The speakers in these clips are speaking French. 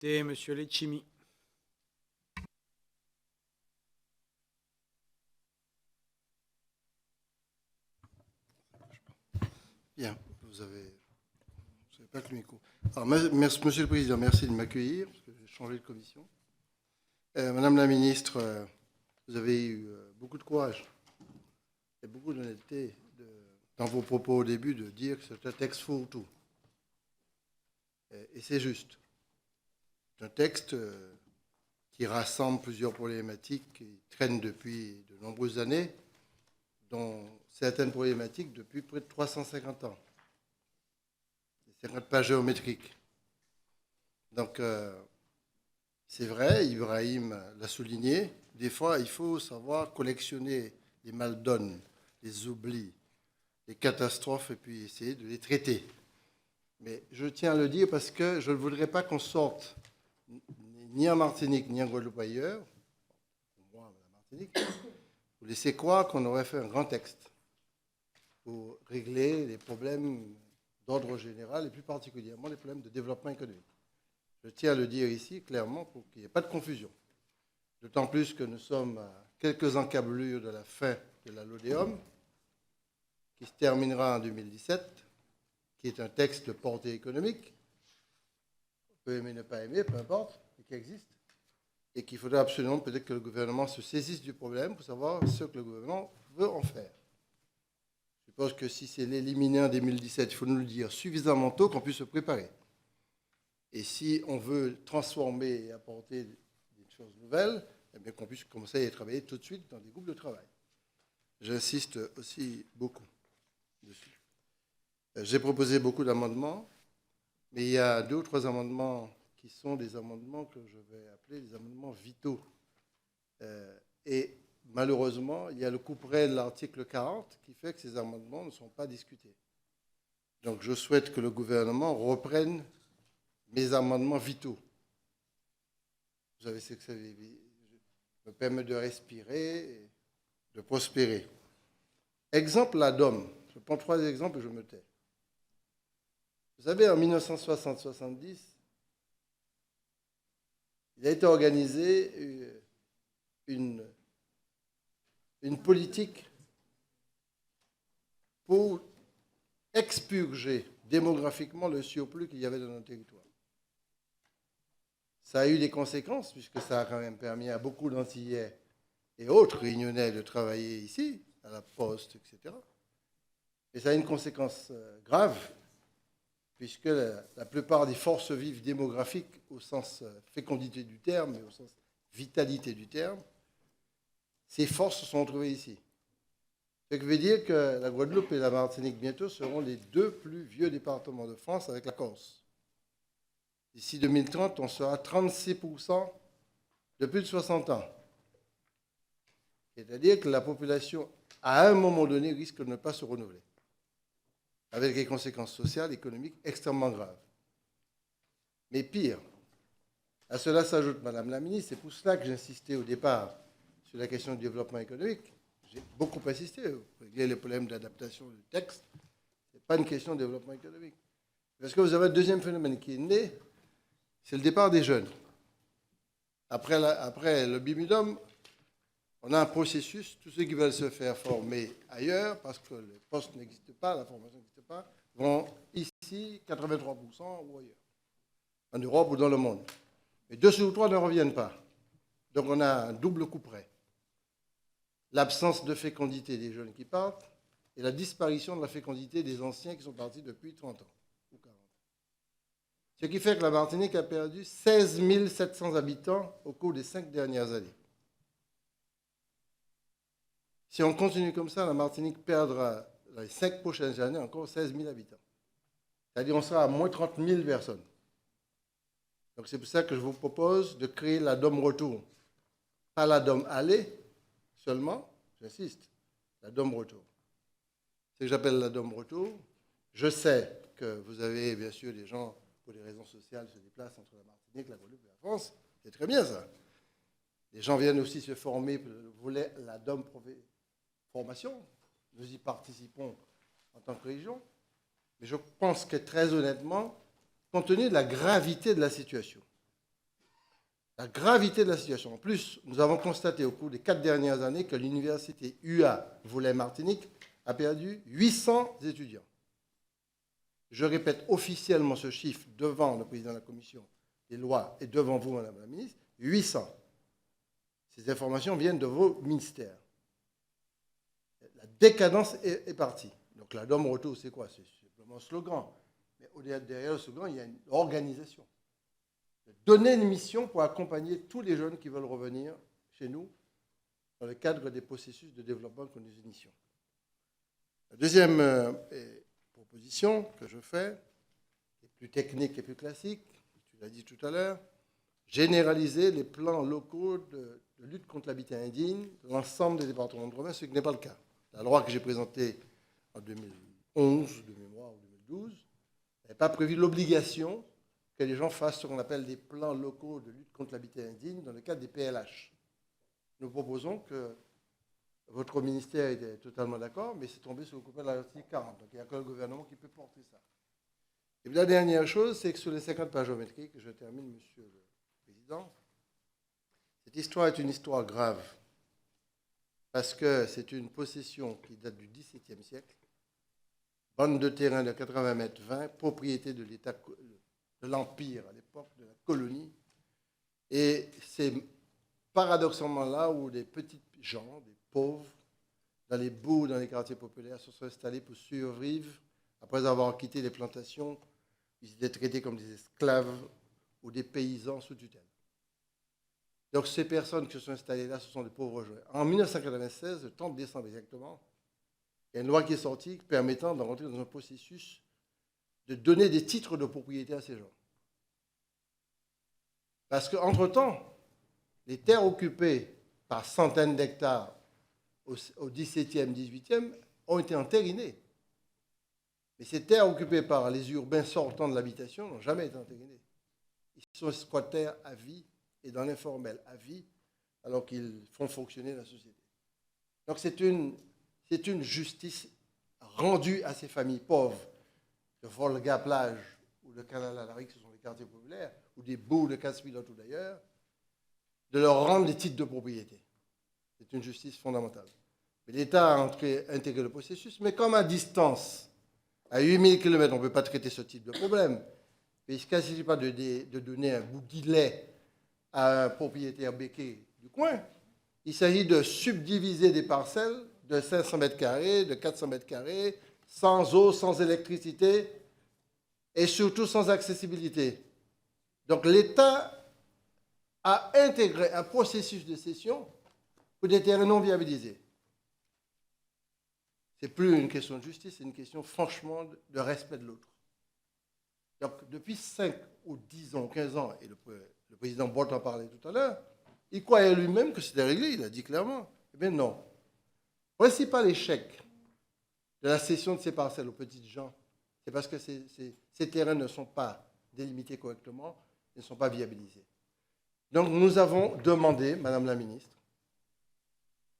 député, Monsieur Letchimy. Bien, vous avez pas que le micro. Alors, merci, Monsieur le Président, merci de m'accueillir, parce que j'ai changé de commission. Madame la Ministre, vous avez eu beaucoup de courage et beaucoup d'honnêteté dans vos propos au début de dire que c'est un texte fourre-tout. Et c'est juste. C'est un texte qui rassemble plusieurs problématiques qui traînent depuis de nombreuses années, dont certaines problématiques depuis près de 350 ans. 50 pages géométriques. Donc, c'est vrai, Ibrahim l'a souligné, des fois, il faut savoir collectionner les mal-donnes, les oublis, les catastrophes, et puis essayer de les traiter. Mais je tiens à le dire parce que je ne voudrais pas qu'on sorte, ni en Martinique, ni en Guadeloupe ailleurs, pour moi, la Martinique, pour laisser croire qu'on aurait fait un grand texte pour régler les problèmes d'ordre général et plus particulièrement les problèmes de développement économique. Je tiens à le dire ici clairement pour qu'il n'y ait pas de confusion. D'autant plus que nous sommes à quelques encablures de la fin de la LODEOM, qui se terminera en 2017, qui est un texte de portée économique. On peut aimer, ne pas aimer, peu importe, mais qui existe. Et qu'il faudrait absolument peut-être que le gouvernement se saisisse du problème pour savoir ce que le gouvernement veut en faire. Je pense que si c'est l'éliminer en 2017, il faut nous le dire suffisamment tôt qu'on puisse se préparer. Et si on veut transformer et apporter des choses nouvelles, eh bien qu'on puisse commencer à y travailler tout de suite dans des groupes de travail. J'insiste aussi beaucoup dessus. J'ai proposé beaucoup d'amendements, mais il y a 2 ou 3 amendements qui sont des amendements que je vais appeler des amendements vitaux. Et malheureusement, il y a le couperet de l'article 40 qui fait que ces amendements ne sont pas discutés. Donc je souhaite que le gouvernement reprenne mes amendements vitaux. Vous savez ce que ça me permet de respirer et de prospérer. Exemple, la DOM. Je prends 3 exemples et je me tais. Vous savez, en 1960-70, il a été organisé une politique pour expurger démographiquement le surplus qu'il y avait dans notre territoire. Ça a eu des conséquences, puisque ça a quand même permis à beaucoup d'Antillais et autres Réunionnais de travailler ici, à la Poste, etc. Et ça a une conséquence grave, puisque la plupart des forces vives démographiques, au sens fécondité du terme et au sens vitalité du terme, ces forces se sont retrouvées ici. Ce qui veut dire que la Guadeloupe et la Martinique, bientôt, seront les 2 plus vieux départements de France avec la Corse. D'ici 2030, on sera 36% de plus de 60 ans. C'est-à-dire que la population, à un moment donné, risque de ne pas se renouveler, avec des conséquences sociales et économiques extrêmement graves. Mais pire, à cela s'ajoute, Madame la Ministre, c'est pour cela que j'insistais au départ sur la question du développement économique. J'ai beaucoup insisté pour régler les problèmes d'adaptation du texte. Ce n'est pas une question de développement économique. Parce que vous avez un deuxième phénomène qui est né, c'est le départ des jeunes. Après le BIMUDOM, on a un processus, tous ceux qui veulent se faire former ailleurs, parce que les postes n'existent pas, la formation n'existe pas, vont ici, 83% ou ailleurs, en Europe ou dans le monde. Mais 2 sur 3 ne reviennent pas. Donc on a un double couperet. L'absence de fécondité des jeunes qui partent et la disparition de la fécondité des anciens qui sont partis depuis 30 ans ou 40 ans. Ce qui fait que la Martinique a perdu 16 700 habitants au cours des 5 dernières années. Si on continue comme ça, la Martinique perdra dans les 5 prochaines années encore 16 000 habitants. C'est-à-dire qu'on sera à moins 30 000 personnes. Donc c'est pour ça que je vous propose de créer la DOM Retour. Pas la DOM Aller seulement, j'insiste, la DOM Retour. C'est ce que j'appelle la DOM Retour. Je sais que vous avez bien sûr des gens, pour des raisons sociales, se déplacent entre la Martinique, la Guadeloupe et la France. C'est très bien ça. Les gens viennent aussi se former pour le volet la DOM formation. Nous y participons en tant que région. Mais je pense que très honnêtement, compte tenu de la gravité de la situation, la gravité de la situation. En plus, nous avons constaté au cours des 4 dernières années que l'université UA Volley-Martinique a perdu 800 étudiants. Je répète officiellement ce chiffre devant le président de la commission des lois et devant vous, Madame la ministre, 800. Ces informations viennent de vos ministères. La décadence est partie. Donc la Dôme Retour, c'est quoi? C'est simplement un slogan. Mais derrière le slogan, il y a une organisation. Donner une mission pour accompagner tous les jeunes qui veulent revenir chez nous dans le cadre des processus de développement que nous initions. La deuxième proposition que je fais, est plus technique et plus classique, tu l'as dit tout à l'heure, généraliser les plans locaux de lutte contre l'habitat indigne dans l'ensemble des départements de province, ce qui n'est pas le cas. La loi que j'ai présentée en 2011, de mémoire, ou 2012, n'avait pas prévu l'obligation que les gens fassent ce qu'on appelle des plans locaux de lutte contre l'habitat indigne dans le cadre des PLH. Nous proposons que votre ministère était totalement d'accord, mais c'est tombé sur le coupé de l'article 40. Donc il n'y a que le gouvernement qui peut porter ça. Et puis la dernière chose, c'est que sur les 50 pages géométriques, je termine, Monsieur le Président, cette histoire est une histoire grave, parce que c'est une possession qui date du XVIIe siècle, bande de terrain de 80 mètres 20, propriété de l'État, de l'Empire à l'époque, de la colonie. Et c'est paradoxalement là où des petits gens, des pauvres, dans les boues, dans les quartiers populaires, se sont installés pour survivre. Après avoir quitté les plantations, ils étaient traités comme des esclaves ou des paysans sous tutelle. Donc ces personnes qui se sont installées là, ce sont des pauvres joueurs. En 1996, le 30 décembre exactement, il y a une loi qui est sortie permettant de rentrer dans un processus de donner des titres de propriété à ces gens. Parce qu'entre-temps, les terres occupées par centaines d'hectares au XVIIe, XVIIIe ont été entérinées. Mais ces terres occupées par les urbains sortant de l'habitation n'ont jamais été entérinées. Ils sont squatters à vie et dans l'informel à vie, alors qu'ils font fonctionner la société. Donc c'est une justice rendue à ces familles pauvres. Le Volga-Plage ou le canal à Laric, ce sont les quartiers populaires, ou des bouts de Casse-Pilote ou d'ailleurs, de leur rendre des titres de propriété. C'est une justice fondamentale. L'État a intégré le processus, mais comme à distance, à 8000 km, on ne peut pas traiter ce type de problème, puisqu'il ne s'agit pas de donner un bout de lait à un propriétaire béquet du coin, il s'agit de subdiviser des parcelles de 500 mètres carrés, de 400 mètres carrés, sans eau, sans électricité et surtout sans accessibilité. Donc l'État a intégré un processus de cession pour des terrains non viabilisés. Ce n'est plus une question de justice, c'est une question franchement de respect de l'autre. Donc depuis 5 ou 10 ans, 15 ans, et le président Bott en parlait tout à l'heure, il croyait lui-même que c'était réglé, il a dit clairement. Eh bien non. Le principal échec de la cession de ces parcelles aux petites gens, c'est parce que ces terrains ne sont pas délimités correctement, ne sont pas viabilisés. Donc nous avons demandé, Madame la ministre,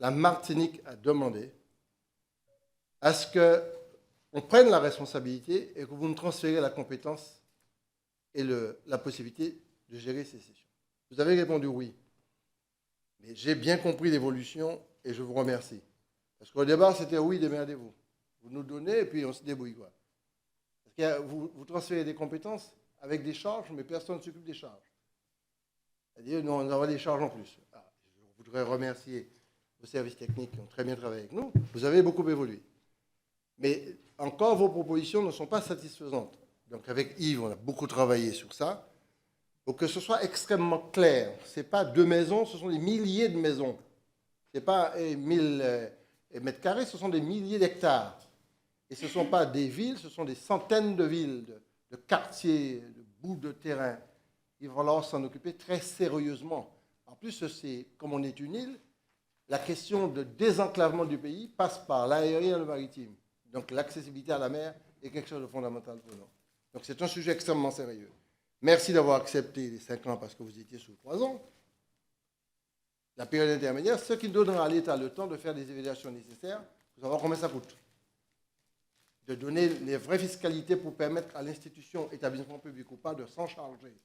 la Martinique a demandé à ce qu'on prenne la responsabilité et que vous nous transfériez la compétence et la possibilité de gérer ces sessions. Vous avez répondu oui. Mais j'ai bien compris l'évolution et je vous remercie. Parce qu'au départ, c'était oui, démerdez-vous. Vous nous donnez et puis on se débrouille, quoi. Parce que vous transférez des compétences avec des charges, mais personne ne s'occupe des charges. C'est-à-dire, nous, on aura des charges en plus. Je voudrais remercier vos services techniques qui ont très bien travaillé avec nous. Vous avez beaucoup évolué. Mais encore, vos propositions ne sont pas satisfaisantes. Donc, avec Yves, on a beaucoup travaillé sur ça. Pour que ce soit extrêmement clair. Ce n'est pas 2 maisons, ce sont des milliers de maisons. Ce n'est pas 1000 mètres carrés, ce sont des milliers d'hectares. Et ce ne sont pas des villes, ce sont des centaines de villes, de quartiers, de bouts de terrain. Il va falloir s'en occuper très sérieusement. En plus, comme on est une île, la question de désenclavement du pays passe par l'aérien et le maritime. Donc l'accessibilité à la mer est quelque chose de fondamental pour nous. Donc c'est un sujet extrêmement sérieux. Merci d'avoir accepté les 5 ans parce que vous étiez sous 3 ans. La période intermédiaire, ce qui donnera à l'État le temps de faire des évaluations nécessaires pour savoir combien ça coûte. De donner les vraies fiscalités pour permettre à l'institution, établissement public ou pas, de s'en charger.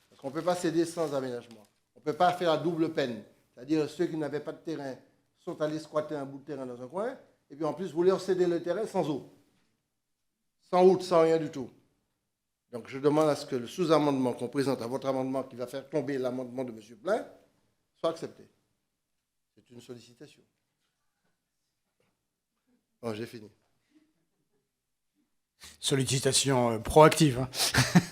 Parce qu'on ne peut pas céder sans aménagement. ne peut pas faire la double peine. C'est-à-dire ceux qui n'avaient pas de terrain sont allés squatter un bout de terrain dans un coin, et puis en plus, vous leur cédez le terrain sans eau, sans route, sans rien du tout. Donc je demande à ce que le sous-amendement qu'on présente à votre amendement qui va faire tomber l'amendement de M. Plein soit accepté. C'est une sollicitation. Bon, j'ai fini. Sollicitation proactive. Hein.